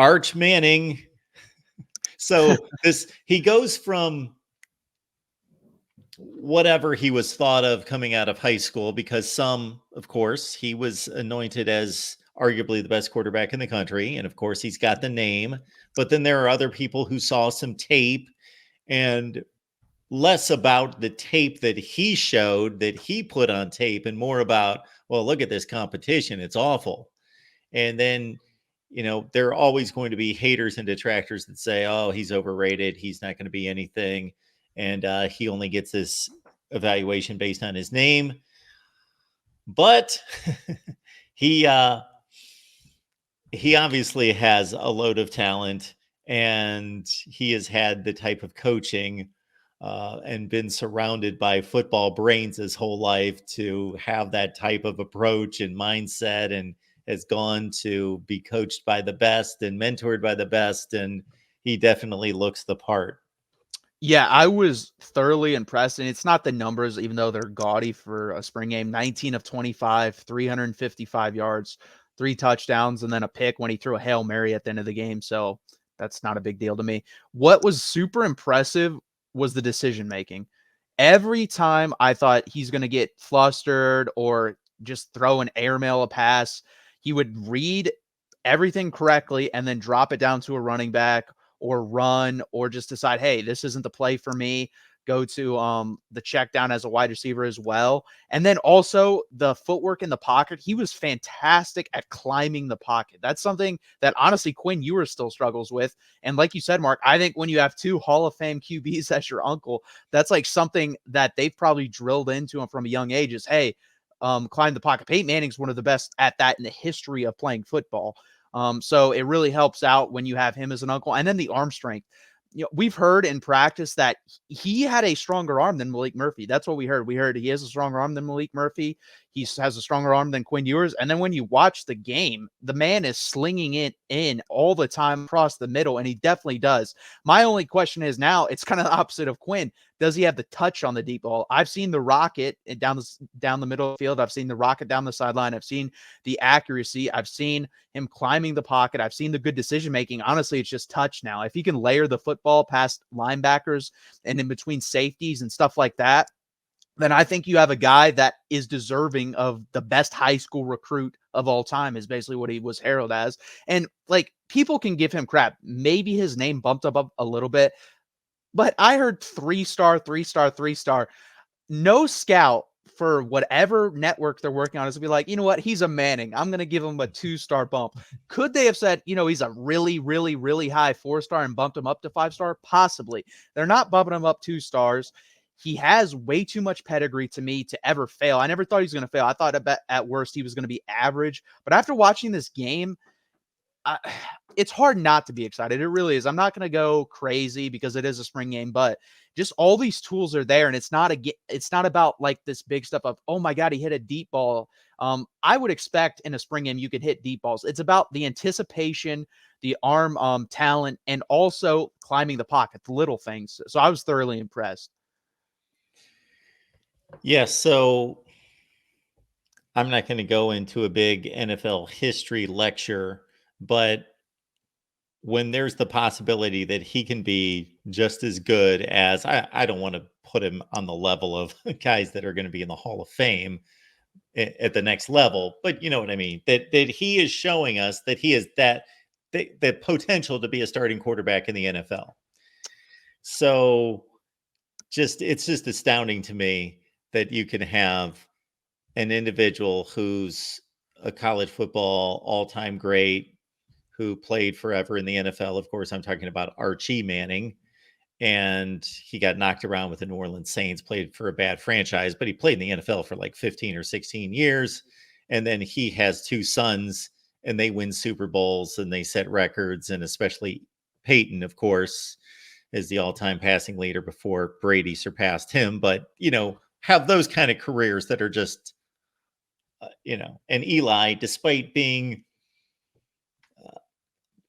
Arch Manning. So he goes from whatever he was thought of coming out of high school, because of course, he was anointed as arguably the best quarterback in the country. And of course, he's got the name. But then there are other people who saw some tape, and less about the tape that he showed, that he put on tape, and more about, well, look at this competition. It's awful. And then, there are always going to be haters and detractors that say, oh, he's overrated. He's not going to be anything. And he only gets this evaluation based on his name. But he obviously has a load of talent, and he has had the type of coaching and been surrounded by football brains his whole life to have that type of approach and mindset, and has gone to be coached by the best and mentored by the best. And he definitely looks the part. Yeah, I was thoroughly impressed, and it's not the numbers, even though they're gaudy for a spring game. 19 of 25, 355 yards, 3 touchdowns, and then a pick when he threw a Hail Mary at the end of the game. So that's not a big deal to me. What was super impressive was the decision making. Every time I thought he's going to get flustered or just throw an airmail a pass, he would read everything correctly and then drop it down to a running back or run, or just decide, hey, this isn't the play for me. Go to the check down as a wide receiver as well. And then also the footwork in the pocket. He was fantastic at climbing the pocket. That's something that honestly Quinn Ewers still struggles with. And like you said, Mark, I think when you have 2 Hall of Fame QBs as your uncle, that's like something that they've probably drilled into him from a young age is, hey, climb the pocket. Peyton Manning's one of the best at that in the history of playing football. So it really helps out when you have him as an uncle. And then the arm strength. We've heard in practice that he had a stronger arm than Malik Murphy. That's what we heard. We heard he has a stronger arm than Malik Murphy. He has a stronger arm than Quinn Ewers. And then when you watch the game, the man is slinging it in all the time across the middle, and he definitely does. My only question is now, it's kind of the opposite of Quinn. Does he have the touch on the deep ball? I've seen the rocket down the middle of the field. I've seen the rocket down the sideline. I've seen the accuracy. I've seen him climbing the pocket. I've seen the good decision-making. Honestly, it's just touch now. If he can layer the football past linebackers and in between safeties and stuff like that, then I think you have a guy that is deserving of the best high school recruit of all time, is basically what he was heralded as. And like, people can give him crap. Maybe his name bumped up a little bit, but I heard 3-star, 3-star, 3-star. No scout for whatever network they're working on is to be like, you know what? He's a Manning. I'm going to give him a 2-star bump. Could they have said, he's a really, really, really high 4-star and bumped him up to 5-star? Possibly. They're not bumping him up 2 stars. He has way too much pedigree to me to ever fail. I never thought he was going to fail. I thought at worst he was going to be average. But after watching this game, it's hard not to be excited. It really is. I'm not going to go crazy because it is a spring game, but just all these tools are there, and it's not about like this big stuff of, oh my God, he hit a deep ball. I would expect in a spring game you could hit deep balls. It's about the anticipation, the arm talent, and also climbing the pocket, the little things. So I was thoroughly impressed. Yeah, so I'm not going to go into a big NFL history lecture, but when there's the possibility that he can be just as good as, I don't want to put him on the level of guys that are going to be in the Hall of Fame at the next level, but you know what I mean, that he is showing us that he has the potential to be a starting quarterback in the NFL. So it's just astounding to me that you can have an individual who's a college football all-time great, who played forever in the NFL. Of course, I'm talking about Archie Manning, and he got knocked around with the New Orleans Saints, played for a bad franchise, but he played in the NFL for like 15 or 16 years. And then he has 2 sons, and they win Super Bowls and they set records. And especially Peyton, of course, is the all-time passing leader before Brady surpassed him. But, have those kind of careers that are just, and Eli, despite being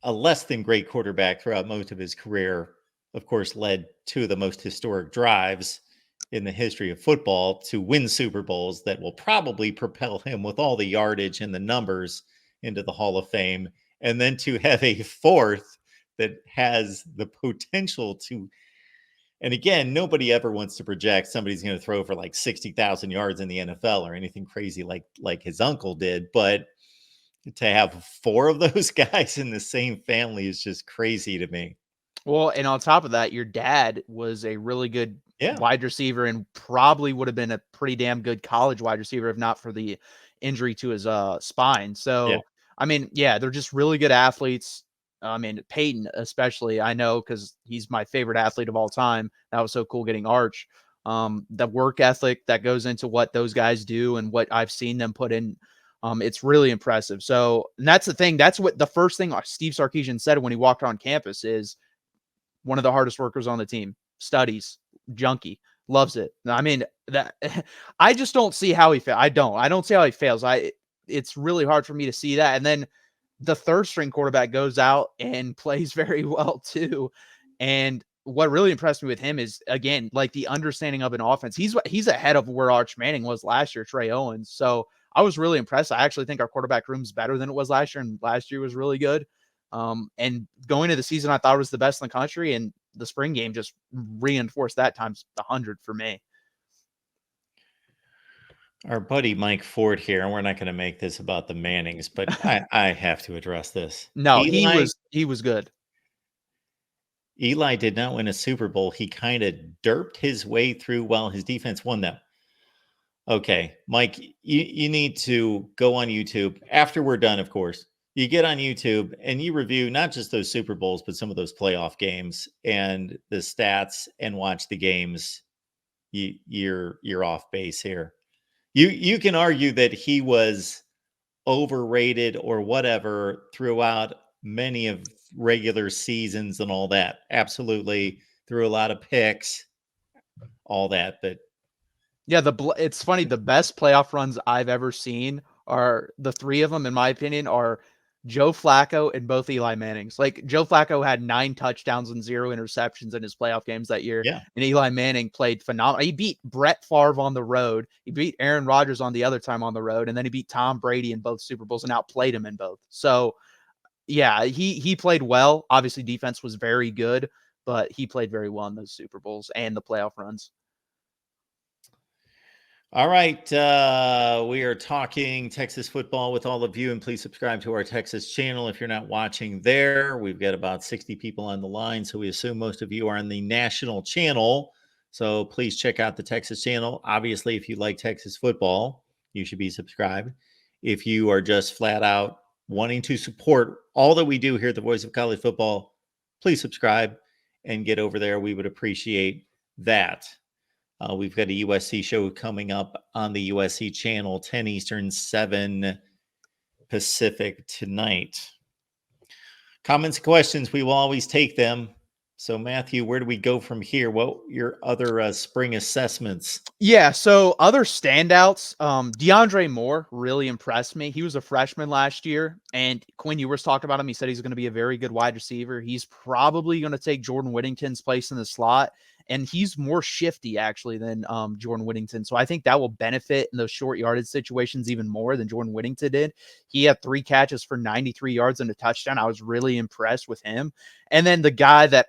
a less than great quarterback throughout most of his career, of course, led 2 of the most historic drives in the history of football to win Super Bowls that will probably propel him with all the yardage and the numbers into the Hall of Fame. and then to have a fourth that has the potential to. And again, nobody ever wants to project somebody's going to throw for like 60,000 yards in the NFL or anything crazy like his uncle did. But to have four of those guys in the same family is just crazy to me. Well, and on top of that, your dad was a really good Yeah. wide receiver and probably would have been a pretty damn good college wide receiver if not for the injury to his spine. Yeah. So, I mean, yeah, they're just really good athletes. I mean, Peyton, especially, I know because he's my favorite athlete of all time. That was so cool getting Arch. The work ethic that goes into what those guys do and what I've seen them put in, it's really impressive. So, and that's the thing. That's what the first thing Steve Sarkisian said when he walked on campus is one of the hardest workers on the team, studies, junkie, loves it. I mean, that I just don't see how he fails. I don't see how he fails. It's really hard for me to see that. And then the third string quarterback goes out and plays very well too. And what really impressed me with him is again, like the understanding of an offense. He's ahead of where Arch Manning was last year, Trey Owens. So I was really impressed. I actually think our quarterback room's better than it was last year, and last year was really good. And going to the season, I thought it was the best in the country, and the spring game just reinforced that times 100 for me. Our buddy Mike Ford here, and we're not going to make this about the Mannings, but I have to address this. No, Eli he was good. Eli did not win a Super Bowl. He kind of derped his way through while his defense won them. Okay, Mike, you need to go on YouTube after we're done, of course. You get on YouTube and you review not just those Super Bowls, but some of those playoff games and the stats and watch the games. You're off base here. You can argue that he was overrated or whatever throughout many of regular seasons and all that. Absolutely. Threw a lot of picks, all that. But Yeah, it's funny. The best playoff runs I've ever seen are the three of them, in my opinion, are Joe Flacco and both Eli Mannings. Like Joe Flacco had 9 touchdowns and 0 interceptions in his playoff games that year, yeah, and Eli Manning played phenomenal. He beat Brett Favre on the road. He beat Aaron Rodgers on the other time on the road, and then he beat Tom Brady in both Super Bowls and outplayed him in both. So yeah, he played well. Obviously, defense was very good, but he played very well in those Super Bowls and the playoff runs. all right. We are talking Texas football with all of you, and please subscribe to our Texas channel if you're not watching there. We've got about 60 people on the line, so we assume most of you are on the national channel. So please check out the Texas channel. Obviously, if you like Texas football, you should be subscribed. If you are just flat out wanting to support all that we do here at the Voice of College Football, please subscribe and get over there. We would appreciate that. We've got a USC show coming up on the USC channel, 10 Eastern, 7 Pacific tonight. Comments, questions, we will always take them. So, Matthew, where do we go from here? What your other spring assessments? Yeah, so other standouts, DeAndre Moore really impressed me. He was a freshman last year, and Quinn Ewers talked about him. He said he's going to be a very good wide receiver. He's probably going to take Jordan Whittington's place in the slot, and he's more shifty actually than Jordan Whittington. So I think that will benefit in those short yardage situations even more than Jordan Whittington did. He had 3 catches for 93 yards and a touchdown. I was really impressed with him. And then the guy that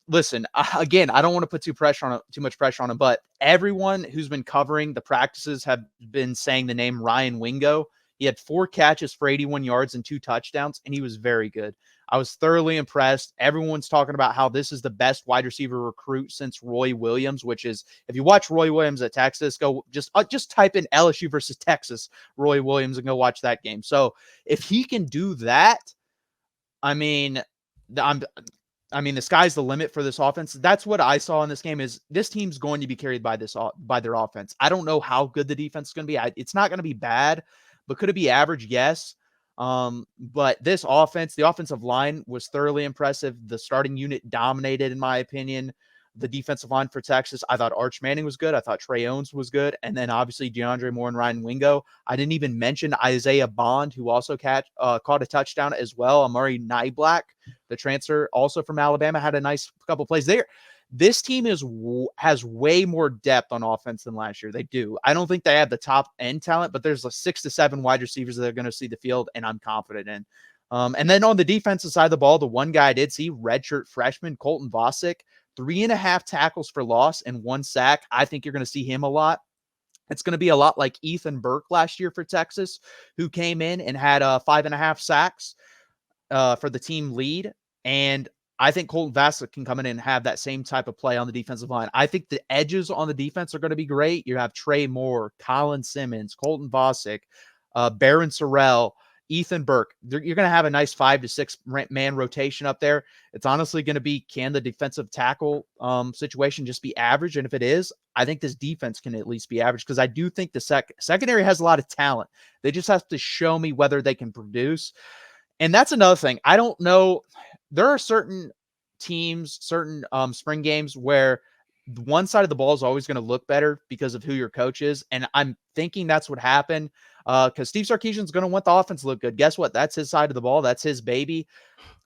listen, again, I don't want to put too much pressure on him, but everyone who's been covering the practices have been saying the name Ryan Wingo. He had 4 catches for 81 yards and 2 touchdowns, and he was very good. I was thoroughly impressed. Everyone's talking about how this is the best wide receiver recruit since Roy Williams, which is, if you watch Roy Williams at Texas, go just type in LSU versus Texas, Roy Williams, and go watch that game. So if he can do that, I mean, the sky's the limit for this offense. That's what I saw in this game is this team's going to be carried by their offense. I don't know how good the defense is going to be. It's not going to be bad, but could it be average? Yes. But this offense, the offensive line was thoroughly impressive. The starting unit dominated, in my opinion. The defensive line for Texas, I thought Arch Manning was good. I thought Trey Owens was good. And then obviously DeAndre Moore and Ryan Wingo. I didn't even mention Isaiah Bond, who also caught a touchdown as well. Amari Niblack, the transfer also from Alabama, had a nice couple plays there. This team has way more depth on offense than last year. They do. I don't think they have the top end talent, but there's 6 to 7 wide receivers that are going to see the field, and I'm confident in. And then on the defensive side of the ball, the one guy I did see, redshirt freshman Colton Vasek, 3.5 tackles for loss and 1 sack. I think you're going to see him a lot. It's going to be a lot like Ethan Burke last year for Texas, who came in and had 5.5 sacks for the team lead. And I think Colton Vasek can come in and have that same type of play on the defensive line. I think the edges on the defense are going to be great. You have Trey Moore, Colin Simmons, Colton Vasek, Barron Sorrell, Ethan Burke. You're going to have a nice 5 to 6 man rotation up there. It's honestly going to be, can the defensive tackle situation just be average? And if it is, I think this defense can at least be average, because I do think the secondary has a lot of talent. They just have to show me whether they can produce. And that's another thing. I don't know. There are certain teams, certain spring games where one side of the ball is always going to look better because of who your coach is. And I'm thinking that's what happened, because Steve Sarkisian's going to want the offense to look good. Guess what? That's his side of the ball. That's his baby.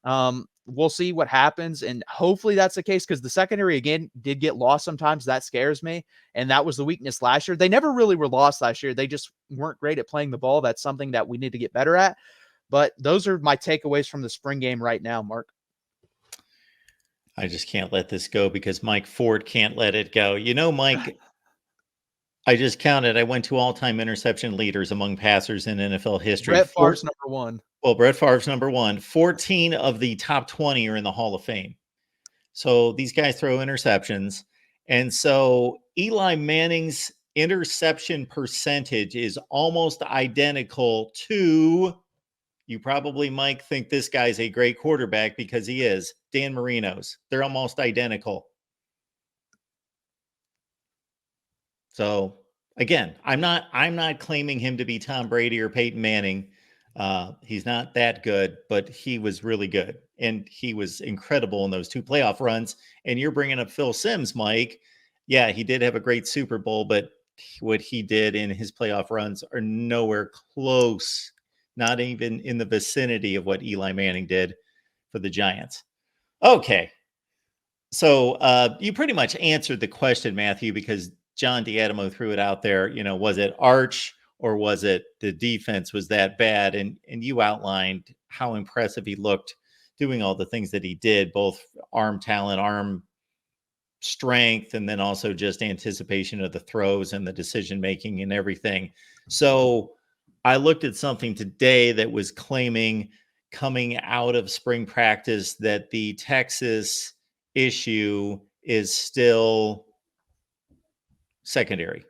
We'll see what happens. And hopefully that's the case, because the secondary, again, did get lost sometimes. That scares me. And that was the weakness last year. They never really were lost last year. They just weren't great at playing the ball. That's something that we need to get better at. But those are my takeaways from the spring game right now, Mark. I just can't let this go because Mike Ford can't let it go. You know, Mike, I just counted. I went to all-time interception leaders among passers in NFL history. Brett Favre's number one. Well, Brett Favre's number one. 14 of the top 20 are in the Hall of Fame. So these guys throw interceptions. And so Eli Manning's interception percentage is almost identical to, you probably, Mike, think this guy's a great quarterback because he is, Dan Marino's. They're almost identical. So again, I'm not claiming him to be Tom Brady or Peyton Manning. He's not that good, but he was really good. And he was incredible in those 2 playoff runs. And you're bringing up Phil Simms, Mike. Yeah, he did have a great Super Bowl, but what he did in his playoff runs are nowhere close, not even in the vicinity of what Eli Manning did for the Giants. Okay. So you pretty much answered the question, Matthew, because John D'Adamo threw it out there. You know, was it Arch or was it the defense was that bad? And you outlined how impressive he looked doing all the things that he did, both arm talent, arm strength, and then also just anticipation of the throws and the decision-making and everything. So I looked at something today that was claiming, coming out of spring practice, that the Texas issue is still secondary.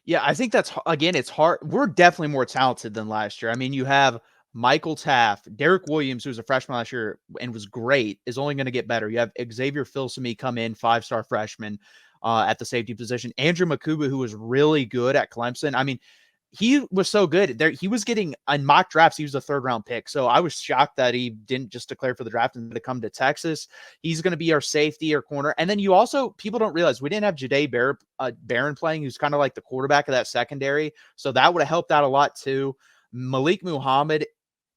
Yeah, I think that's, again, it's hard. We're definitely more talented than last year. I mean, you have Michael Taft, Derek Williams, who was a freshman last year and was great, is only going to get better. You have Xavier Filsaime come in, 5-star freshman at the safety position. Andrew Makuba, who was really good at Clemson. I mean, he was so good there. He was getting in mock drafts. He was a 3rd-round pick. So I was shocked that he didn't just declare for the draft and to come to Texas. He's going to be our safety or corner. And then you also, people don't realize we didn't have Jahdae Barron playing, who's kind of like the quarterback of that secondary. So that would have helped out a lot too. Malik Muhammad,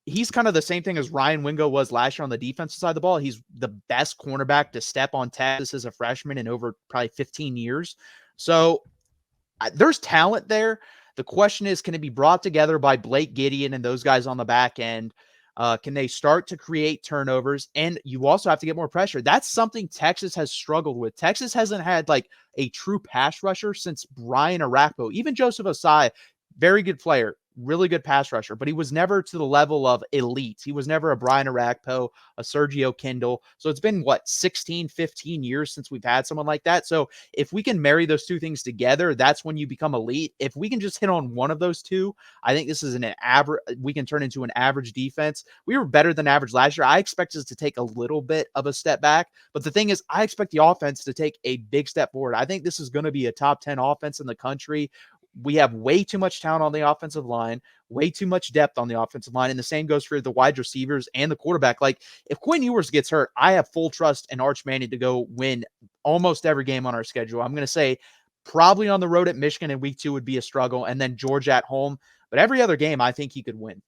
he's kind of the same thing as Ryan Wingo was last year on the defensive side of the ball. He's the best cornerback to step on Texas as a freshman in over probably 15 years. So there's talent there. The question is, can it be brought together by Blake Gideon and those guys on the back end? Can they start to create turnovers? And you also have to get more pressure. That's something Texas has struggled with. Texas hasn't had like a true pass rusher since Brian Arakpo. Even Joseph Osai, very good player, really good pass rusher, but he was never to the level of elite. He was never a Brian Arakpo, a Sergio Kindle. So it's been, 16, 15 years since we've had someone like that. So if we can marry those two things together, that's when you become elite. If we can just hit on one of those two, I think this is an average. We can turn into an average defense. We were better than average last year. I expect us to take a little bit of a step back, but the thing is, I expect the offense to take a big step forward. I think this is going to be a top 10 offense in the country. We have way too much talent on the offensive line, way too much depth on the offensive line. And the same goes for the wide receivers and the quarterback. Like, if Quinn Ewers gets hurt, I have full trust in Arch Manning to go win almost every game on our schedule. I'm going to say probably on the road at Michigan in week 2 would be a struggle, and then Georgia at home. But every other game, I think he could win.